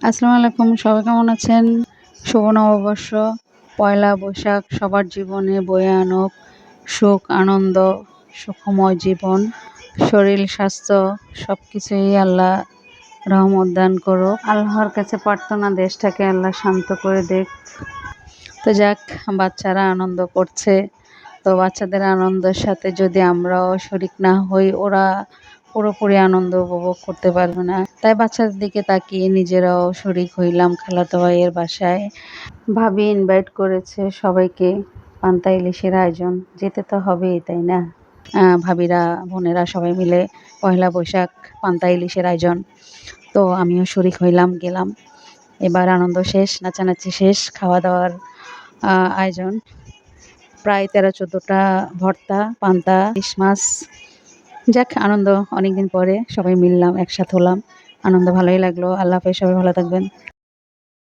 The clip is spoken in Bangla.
আসসালামু আলাইকুম। সবাই কেমন আছেন? শুভ নববর্ষ, পয়লা বৈশাখ সবার জীবনে বয়ে আনুক সুখ, আনন্দ, সুখময় জীবন, শরীর স্বাস্থ্য সবকিছুই আল্লাহ রহমত দান করুক। আল্লাহর কাছে প্রার্থনা দেশটাকে আল্লাহ শান্ত করে দিক। তো যাক, বাচ্চারা আনন্দ করছে। তো বাচ্চাদের আনন্দের সাথে যদি আমরাও শরিক না হই, ওরা পুরোপুরি আনন্দ উপভোগ করতে পারবে না। তাই বাচ্চাদের দিকে তাকিয়ে নিজেরাও শরিক হইলাম খালাতো ভাইয়ের বাসায়। ভাবি ইনভাইট করেছে সবাইকে, পান্তা ইলিশের আয়োজন। যেতে তো হবেই, তাই না? ভাবিরা, বোনেরা সবাই মিলে পয়লা বৈশাখ পান্তা ইলিশের আয়োজন। তো আমিও শরিক হইলাম, গেলাম। এবার আনন্দ শেষ, নাচানাচি শেষ, খাওয়া-দাওয়ার আয়োজন। প্রায় ১৩-১৪টা ভর্তা, পান্তা, ইলিশ মাছ। যাক, আনন্দ। অনেকদিন পরে সবাই মিললাম, একসাথে হলাম। আনন্দ ভালোই লাগলো। আল্লাহ হাফেজ, সবাই ভালো থাকবেন।